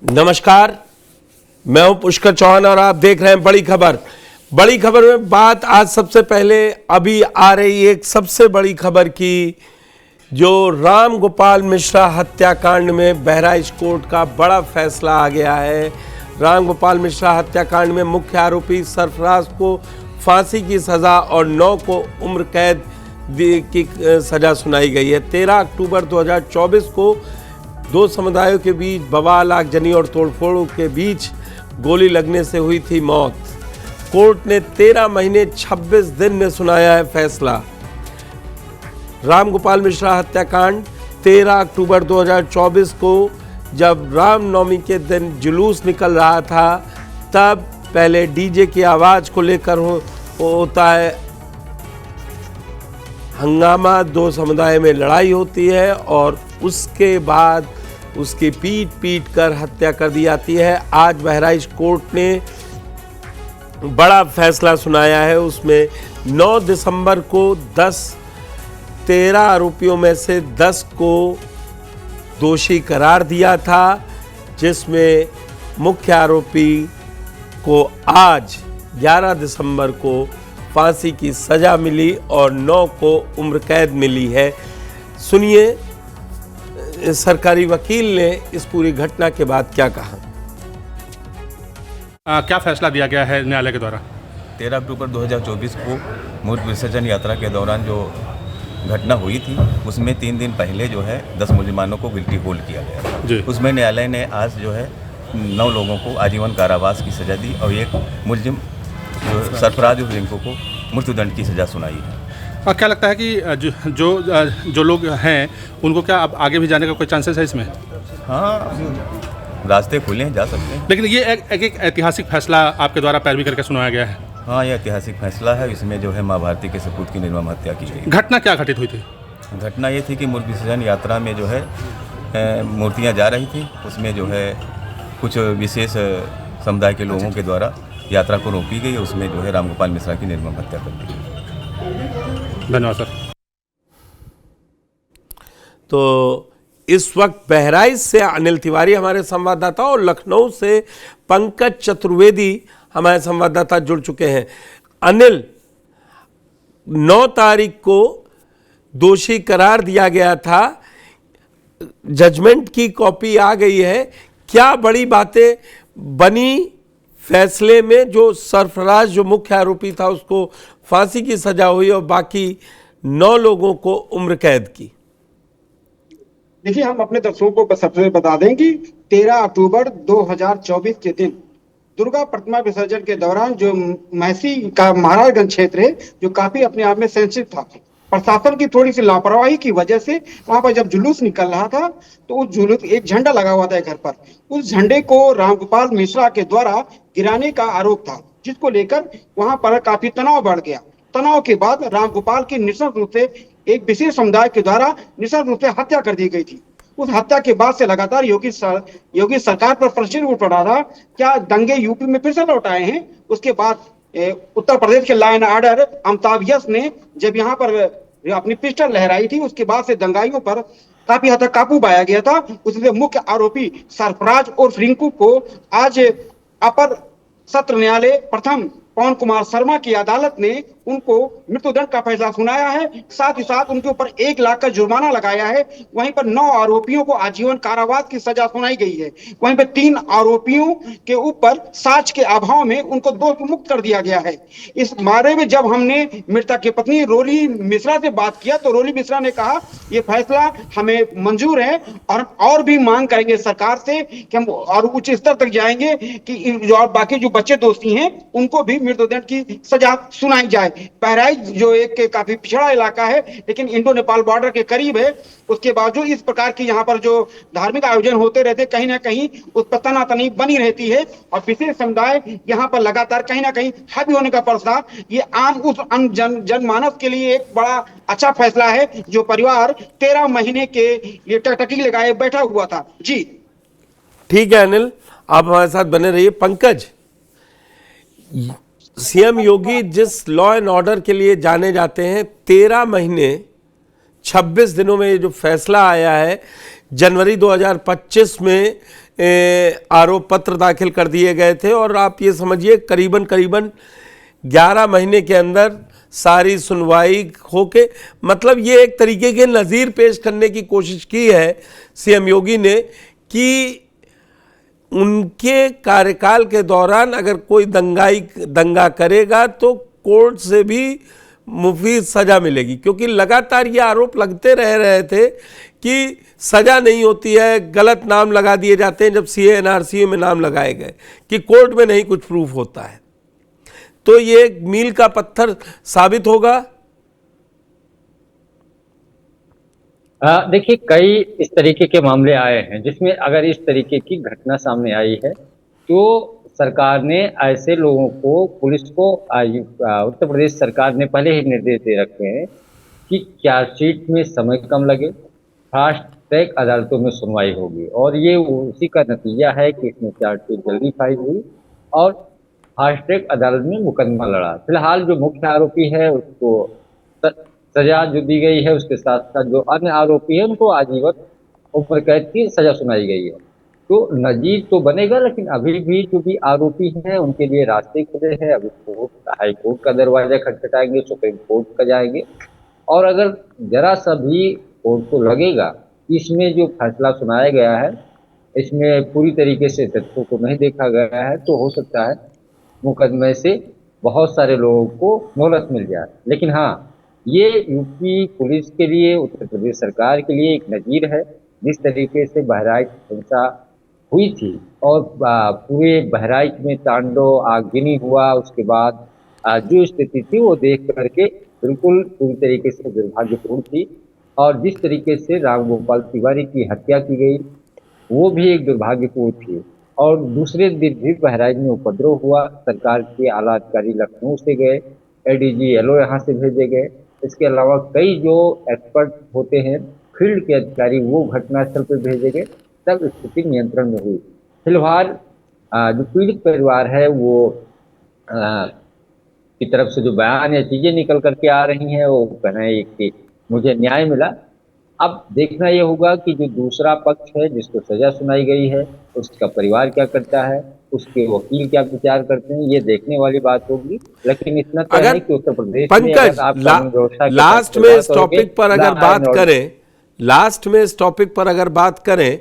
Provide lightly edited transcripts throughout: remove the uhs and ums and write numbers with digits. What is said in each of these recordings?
नमस्कार, मैं हूं पुष्कर चौहान और आप देख रहे हैं बड़ी खबर। बड़ी खबर में बात आज सबसे पहले अभी आ रही एक सबसे बड़ी खबर की, जो राम गोपाल मिश्रा हत्याकांड में बहराइच कोर्ट का बड़ा फैसला आ गया है। राम गोपाल मिश्रा हत्याकांड में मुख्य आरोपी सरफराज को फांसी की सज़ा और 9 को उम्र कैद की सज़ा सुनाई गई है। 13 अक्टूबर 2024 को दो समुदायों के बीच बवाल, आगजनी और तोड़फोड़ के बीच गोली लगने से हुई थी मौत। कोर्ट ने 13 महीने 26 दिन में सुनाया है फैसला। राम गोपाल मिश्रा हत्याकांड 13 अक्टूबर 2024 को जब रामनवमी के दिन जुलूस निकल रहा था, तब पहले डीजे की आवाज़ को लेकर होता है हंगामा, दो समुदाय में लड़ाई होती है और उसके बाद उसकी पीट कर हत्या कर दी जाती है। आज बहराइच कोर्ट ने बड़ा फैसला सुनाया है। उसमें 9 दिसंबर को 13 आरोपियों में से 10 को दोषी करार दिया था, जिसमें मुख्य आरोपी को आज 11 दिसंबर को फांसी की सज़ा मिली और 9 को उम्र कैद मिली है। सुनिए सरकारी वकील ने इस पूरी घटना के बाद क्या कहा। क्या फैसला दिया गया है न्यायालय के द्वारा? 13 अक्टूबर 2024 को मूर्ति विसर्जन यात्रा के दौरान जो घटना हुई थी, उसमें 3 दिन पहले जो है 10 मुलजिमानों को गिल्टी होल्ड किया गया। उसमें न्यायालय ने आज जो है 9 लोगों को आजीवन कारावास की सज़ा दी और एक मुलजिम जो सरफराज और रिंकू को मृत्युदंड की सज़ा सुनाई है। और क्या लगता है कि जो लोग हैं उनको क्या अब आगे भी जाने का कोई चांसेस है इसमें? हाँ, रास्ते खुले हैं, जा सकते हैं। लेकिन ये एक ऐतिहासिक फैसला आपके द्वारा पैरवी करके सुनाया गया है। हाँ, ये ऐतिहासिक फैसला है। इसमें जो है माँ भारती के सपूत की निर्मम हत्या की गई। घटना क्या घटित हुई थी? घटना ये थी कि मूर्ति विसर्जन यात्रा में जो है मूर्तियाँ जा रही थी, उसमें जो है कुछ विशेष समुदाय के लोगों के द्वारा यात्रा को रोकी गई। उसमें जो है राम गोपाल मिश्रा की निर्मम हत्या कर दी गई। धन्यवाद सर। तो इस वक्त बहराइच से अनिल तिवारी हमारे संवाददाता और लखनऊ से पंकज चतुर्वेदी हमारे संवाददाता जुड़ चुके हैं। अनिल, 9 तारीख को दोषी करार दिया गया था, जजमेंट की कॉपी आ गई है, क्या बड़ी बातें बनी फैसले में? जो सरफराज जो मुख्य आरोपी था उसको फांसी की सजा हुई और बाकी 9 लोगों को उम्र कैद की। देखिए, हम अपने दर्शकों को सबसे बता दें कि 13 अक्टूबर 2024 के दिन दुर्गा प्रतिमा विसर्जन के दौरान जो महसी का महाराजगंज क्षेत्र है, जो काफी अपने आप में सेंसिटिव था, प्रशासन की थोड़ी सी लापरवाही की वजह से वहां पर जब जुलूस निकल रहा था तो उस जुलूस एक झंडा लगा हुआ था घर पर, उस झंडे को रामगोपाल मिश्रा के द्वारा गिराने का आरोप था, जिसको लेकर वहां पर काफी तनाव बढ़ गया। तनाव के बाद रामगोपाल की निश्चित रूप से एक विशेष समुदाय के द्वारा निश्चित रूप से हत्या कर दी गई थी। उस हत्या के बाद से लगातार योगी सरकार पर प्रश्न उठ रहा था, क्या दंगे यूपी में फिर से लौट आए हैं? उसके बाद उत्तर प्रदेश के लॉ एंड ऑर्डर अमिताभ यश ने जब यहाँ पर अपनी पिस्टल लहराई थी, उसके बाद से दंगाइयों पर काफी हद तक काबू पाया गया था। उसमें मुख्य आरोपी सरफराज और रिंकू को आज अपर सत्र न्यायालय प्रथम पवन कुमार शर्मा की अदालत ने उनको मृत्युदंड का फैसला सुनाया है। साथ ही साथ उनके ऊपर 1 लाख का जुर्माना लगाया है। वहीं पर 9 आरोपियों को आजीवन कारावास की सजा सुनाई गई है। वहीं पर 3 आरोपियों के ऊपर साक्ष्य के अभाव में उनको दोष मुक्त कर दिया गया है। इस बारे में जब हमने मृतक की पत्नी रोली मिश्रा से बात किया तो रोली मिश्रा ने कहा, ये फैसला हमें मंजूर है और भी मांग करेंगे सरकार से कि हम और उच्च स्तर तक जाएंगे कि जो बाकी जो बच्चे दोषी हैं उनको भी मृत्युदंड की सजा सुनाई जाए। बहराइच जो एक काफी पिछड़ा इलाका है लेकिन इंडो नेपाल बॉर्डर के करीब है, उसके बावजूद इस प्रकार की यहाँ पर जो धार्मिक आयोजन होते रहते, कहीं ना कहीं उस पर तनातनी बनी रहती है और विशेष समुदाय यहाँ पर लगातार कहीं ना कहीं हावी होने का प्रस्ताव, ये आम जनमानस के लिए एक बड़ा अच्छा फैसला है, जो परिवार 13 महीने के लिए टकटकी लगाए बैठा हुआ था। जी ठीक है अनिल, आप हमारे साथ बने रहिए। पंकज, सीएम योगी जिस लॉ एंड ऑर्डर के लिए जाने जाते हैं, 13 महीने 26 दिनों में ये जो फैसला आया है, जनवरी 2025 में आरोप पत्र दाखिल कर दिए गए थे और आप ये समझिए करीबन 11 महीने के अंदर सारी सुनवाई होके, मतलब ये एक तरीके के नज़ीर पेश करने की कोशिश की है सीएम योगी ने कि उनके कार्यकाल के दौरान अगर कोई दंगा करेगा तो कोर्ट से भी मुफीद सज़ा मिलेगी, क्योंकि लगातार ये आरोप लगते रहे थे कि सज़ा नहीं होती है, गलत नाम लगा दिए जाते हैं जब सीए एनआरसी में नाम लगाए गए कि कोर्ट में नहीं कुछ प्रूफ होता है। तो ये मील का पत्थर साबित होगा। देखिए, कई इस तरीके के मामले आए हैं जिसमें अगर इस तरीके की घटना सामने आई है तो सरकार ने ऐसे लोगों को, पुलिस को, उत्तर प्रदेश सरकार ने पहले ही निर्देश दे रखे हैं कि चार्जशीट में समय कम लगे, फास्ट ट्रैक अदालतों में सुनवाई होगी, और ये उसी का नतीजा है कि इसमें चार्जशीट जल्दी फाइल हुई और फास्ट ट्रैक अदालत में मुकदमा लड़ा। फिलहाल जो मुख्य आरोपी है उसको सजा जो दी गई है, उसके साथ साथ जो अन्य आरोपी है उनको आजीवन उम्र कैद की सजा सुनाई गई है। तो नजीर तो बनेगा, लेकिन अभी भी जो भी आरोपी हैं उनके लिए रास्ते खुले हैं। अभी कोर्ट, हाई कोर्ट का दरवाजा खटखटाएंगे, सुप्रीम कोर्ट का जाएंगे, और अगर जरा सा भी कोर्ट को लगेगा कि इसमें जो फैसला सुनाया गया है इसमें पूरी तरीके से तथ्यों को नहीं देखा गया है, तो हो सकता है मुकदमे से बहुत सारे लोगों को मोहलत मिल जाए। लेकिन हाँ, ये यूपी पुलिस के लिए, उत्तर प्रदेश सरकार के लिए एक नज़ीर है। जिस तरीके से बहराइच हिंसा हुई थी और पूरे बहराइच में तांडव आगजनी हुआ, उसके बाद जो स्थिति थी वो देख करके बिल्कुल पूरी तरीके से दुर्भाग्यपूर्ण थी। और जिस तरीके से रामगोपाल तिवारी की हत्या की गई वो भी एक दुर्भाग्यपूर्ण थी। और दूसरे दिन भी बहराइच में उपद्रव हुआ, सरकार के आला अधिकारी लखनऊ से गए, एडीजी एलओ यहाँ से भेजे गए, इसके अलावा कई जो एक्सपर्ट होते हैं, फील्ड के अधिकारी, वो घटनास्थल पर भेजे गए, तब स्थिति नियंत्रण में हुई। फिलहाल जो पीड़ित परिवार है वो की तरफ से जो बयान या चीज़ें निकल करके आ रही हैं वो कह रहे हैं कि मुझे न्याय मिला। अब देखना ये होगा कि जो दूसरा पक्ष है जिसको सजा सुनाई गई है उसका परिवार क्या करता है, उसके वकील क्या विचार करते हैं, ये देखने वाली बात होगी। लेकिन इतना तो है कि उत्तर प्रदेश में लास्ट में इस टॉपिक पर अगर बात करें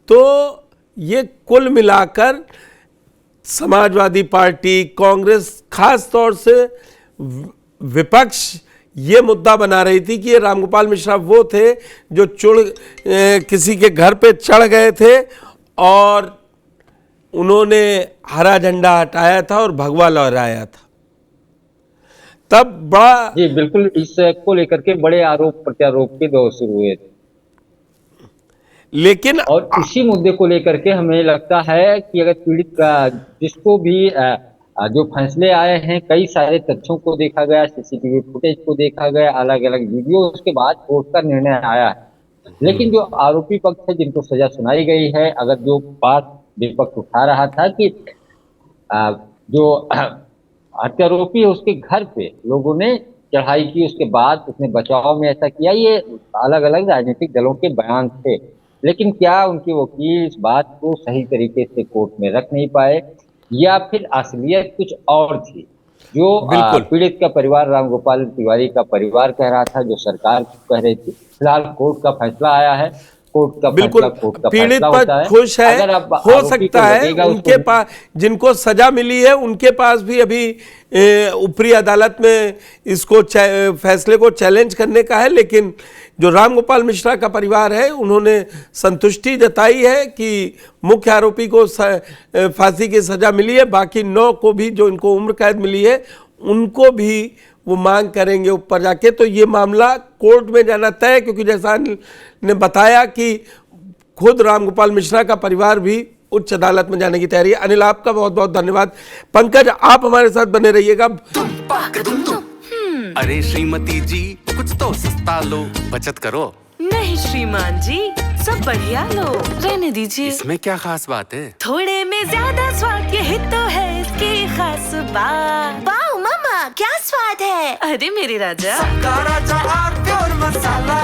तो ये कुल मिलाकर समाजवादी पार्टी, कांग्रेस, खास तौर से विपक्ष ये मुद्दा बना रही थी कि ये रामगोपाल मिश्रा वो थे जो किसी के घर पे चढ़ गए थे और उन्होंने हरा झंडा हटाया था और भगवा लहराया था। तब बड़ा, जी बिल्कुल, इसको लेकर के बड़े आरोप प्रत्यारोप के दौर शुरू हुए थे। लेकिन और इसी मुद्दे को लेकर के हमें लगता है कि अगर पीड़ित का जिसको भी जो फैसले आए हैं, कई सारे तथ्यों को देखा गया, सीसीटीवी फुटेज को देखा गया, अलग अलग वीडियो, उसके बाद कोर्ट का निर्णय आया है। लेकिन जो आरोपी पक्ष है जिनको सजा सुनाई गई है, अगर जो बात विपक्ष उठा रहा था कि जो हत्यारोपी है उसके घर पे लोगों ने चढ़ाई की, उसके बाद उसने बचाव में ऐसा किया, ये अलग अलग राजनीतिक दलों के बयान थे। लेकिन क्या उनके वकील इस बात को सही तरीके से कोर्ट में रख नहीं पाए, या फिर असलियत कुछ और थी जो पीड़ित का परिवार, रामगोपाल तिवारी का परिवार कह रहा था, जो सरकार कह रही थी। फिलहाल कोर्ट का फैसला आया है, कोर्ट का बिल्कुल पीड़ित पर खुश है, हो सकता है उनके पास जिनको सजा मिली है उनके पास भी अभी ऊपरी अदालत में इसको फैसले को चैलेंज करने का है। लेकिन जो रामगोपाल मिश्रा का परिवार है उन्होंने संतुष्टि जताई है कि मुख्य आरोपी को फांसी की सजा मिली है, बाकी 9 को भी जो इनको उम्र कैद मिली है उनको भी वो मांग करेंगे ऊपर जाके। तो ये मामला कोर्ट में जाना तय है, क्योंकि जैसा ने बताया कि खुद रामगोपाल मिश्रा का परिवार भी उच्च अदालत में जाने की तैयारी है। अनिल, आपका बहुत बहुत धन्यवाद। पंकज, आप हमारे साथ बने रहिएगा। अरे श्रीमती जी, कुछ तो सस्ता लो, बचत करो। नहीं श्रीमान जी, सब बढ़िया लो, रहने दीजिए। इसमें क्या खास बात है? थोड़े में ज्यादा स्वाद, यही तो है इसकी खास बात। वाओ मामा, क्या स्वाद है। अरे मेरे राजा, राजा और मसाला।